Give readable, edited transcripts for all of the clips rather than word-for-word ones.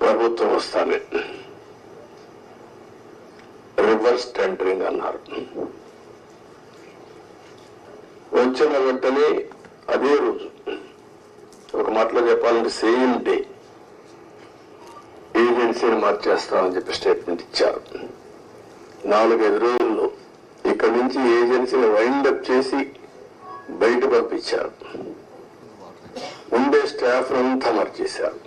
ప్రభుత్వం వస్తానే reverse tendering అన్నారు. వచ్చిన వెంటనే అదే రోజు, ఒక మాటలో చెప్పాలంటే సేమ్ డే, ఏజెన్సీని మార్చేస్తామని చెప్పి స్టేట్మెంట్ ఇచ్చారు. 4-5 రోజుల్లో ఇక్కడి నుంచి ఏజెన్సీని వైండప్ చేసి బయట పంపించారు. ఉండే స్టాఫ్ అంతా మార్చేశారు.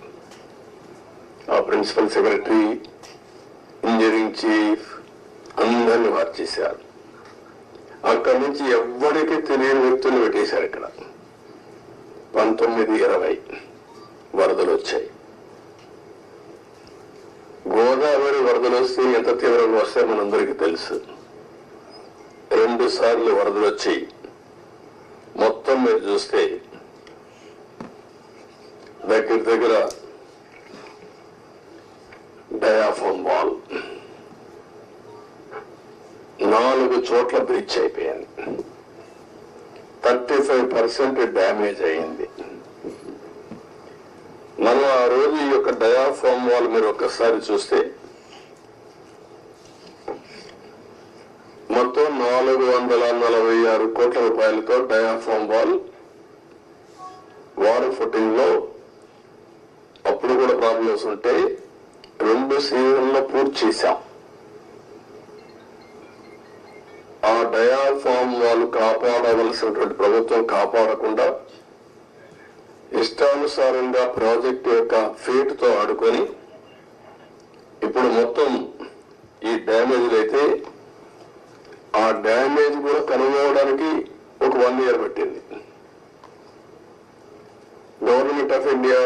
ఆ ప్రిన్సిపల్ సెక్రటరీ, ఇంజనీరింగ్ చీఫ్ అందరినీ మార్చేశారు. అక్కడి నుంచి ఎవ్వరికి తెలియని వ్యక్తులు పెట్టేశారు. ఇక్కడ 19-20 వరదలు వచ్చాయి. గోదావరి వరదలు వస్తే ఎంత తీవ్రంగా వస్తాయో మనందరికీ తెలుసు. 2 సార్లు వరదలు వచ్చాయి. మొత్తం మీరు చూస్తే దగ్గర డయాఫామ్ వాల్ 4 చోట్ల బ్రీచ్ అయిపోయింది. 35% డ్యామేజ్ అయింది. మనం ఆ రోజు ఈ యొక్క డయాఫామ్ వాల్ మీరు ఒక్కసారి చూస్తే మొత్తం 446 కోట్ల రూపాయలతో డయాఫామ్ వాల్ వాటర్ ఫుటింగ్ లో అప్పుడు కూడా ప్రాబ్లమ్స్ ఉంటే 2 సీజన్లో పూర్తి చేశాం. ఆ డయాఫామ్ వాల్ కాపాడవలసినటువంటి ప్రభుత్వం కాపాడకుండా ఇష్టానుసారంగా ప్రాజెక్టు యొక్క ఫేట్ తో ఆడుకొని ఇప్పుడు మొత్తం ఈ డ్యామేజ్లు అయితే ఆ డ్యామేజ్ కూడా కనుగొనడానికి ఒక 1 year పట్టింది. గవర్నమెంట్ ఆఫ్ ఇండియా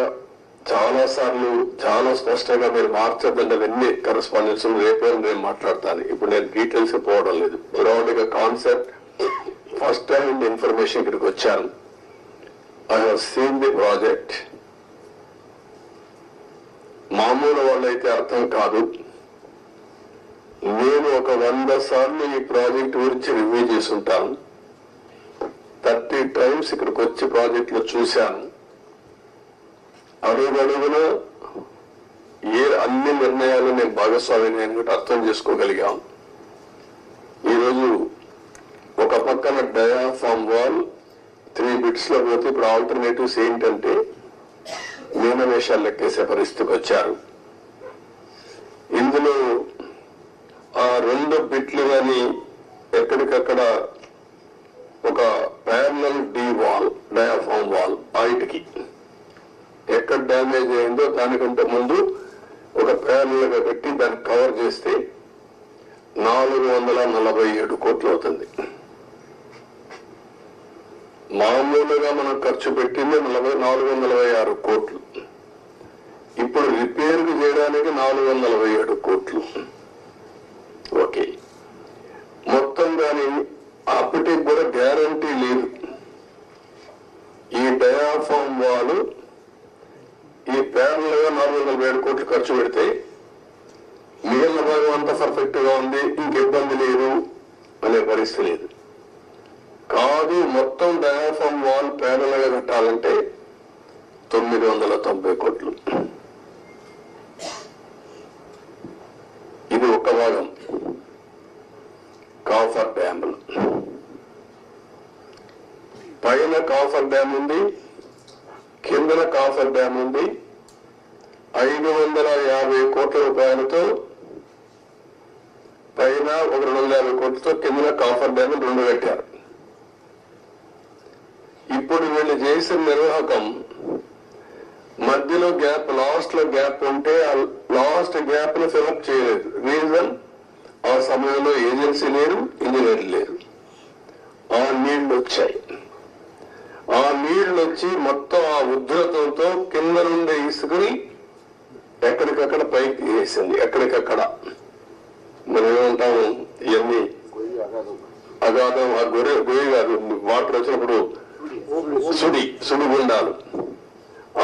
చాలా సార్లు చాలా స్పష్టంగా మీరు మార్చద్దంటే అవన్నీ కరెస్పాండెన్స్ రేపే నేను మాట్లాడతాను. ఇప్పుడు నేను డీటెయిల్స్ పోవడం లేదు. బ్రాడ్ గా కాన్సెప్ట్ ఫస్ట్ హ్యాండ్ ఇన్ఫర్మేషన్ ఇక్కడికి వచ్చాను. I have seen the project. మామూలు వాళ్ళైతే అర్థం కాదు. నేను ఒక 100 సార్లు ఈ ప్రాజెక్ట్ గురించి రివ్యూ చేసి ఉంటాను. 30 times ఇక్కడికి వచ్చి ప్రాజెక్ట్ లో చూశాను. అడుగున అన్ని నిర్ణయాలు నేను భాగస్వామిని అని అర్థం చేసుకోగలిగాం. ఈరోజు ఒక పక్కన డయాఫామ్ వాల్ 3 bits లో పోతే ఇప్పుడు ఆల్టర్నేటివ్స్ ఏంటంటే మీనవేషాలు లెక్కేసే పరిస్థితికి వచ్చారు. ఇందులో ఆ 2 బిట్లు కానీ ఎక్కడికక్కడ ఒక parallel D wall diaphragm wall బయటికి ఎక్కడ డ్యామేజ్ అయిందో దానికంటే ముందు ఒక ప్యారలల్ గా పెట్టి దాన్ని కవర్ చేస్తే 447 కోట్లు అవుతుంది. మామూలుగా మనం ఖర్చు పెట్టింది 446 కోట్లు. ఇప్పుడు రిపేర్ చేయడానికి 447 కోట్లు. ఓకే, మొత్తం దాని అప్పటికి కూడా గ్యారంటీ లేదు. ఈ డయాఫామ్ వాల్ ఈ ప్యారల్ గా 447 కోట్లు ఖర్చు పెడితే మిగిలిన భాగం అంతా పర్ఫెక్ట్ గా ఉంది, ఇంక ఇబ్బంది లేదు అనే పరిస్థితి లేదు. కాదు, మొత్తం డయాఫామ్ వాల్ ప్యారల్ గా కట్టాలంటే 990 కోట్లు. ఇది ఒక భాగం. కాఫర్ డ్యామ్ పైన కాఫర్ డ్యామ్ ఉంది, కిందన కాఫర్ డ్యామ్ ఉంది. 550 కోట్ల రూపాయలతో పైన ఒక 250 కోట్లతో కిందన కాఫర్ డ్యామ్ 2 కట్టారు. ఇప్పుడు వీళ్ళు చేసిన నిర్వాహకం మధ్యలో గ్యాప్, లాస్ట్ లో గ్యాప్ ఉంటే ఆ లాస్ట్ గ్యాప్ ను ఫిలప్ చేయలేదు. రీజన్, ఆ సమయంలో ఏజెన్సీ లేరు, ఇంజనీర్లు లేరు. ఆ నీళ్లు వచ్చాయి. ఆ నీళ్లు వచ్చి మొత్తం ఆ ఉధృతంతో కింద నుండి ఇసుకుని ఎక్కడికక్కడ పైకి వేసింది. ఎక్కడికక్కడ మనం ఏమంటాము, ఇవన్నీ అగాధం, ఆ గొయ్యి కాదు, వాటర్ వచ్చినప్పుడు సుడిగుండాలు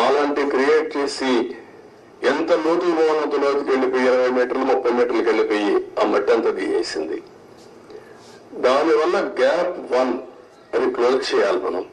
అలాంటి క్రియేట్ చేసి ఎంత లోతుకు పోవాలంత లోతుకి వెళ్ళిపోయి 20 మీటర్లు 30 మీటర్లకు వెళ్ళిపోయి ఆ మట్టి అంతా దిగేసింది. దానివల్ల గ్యాప్ 1 అది క్లోజ్ చేయాలి మనం.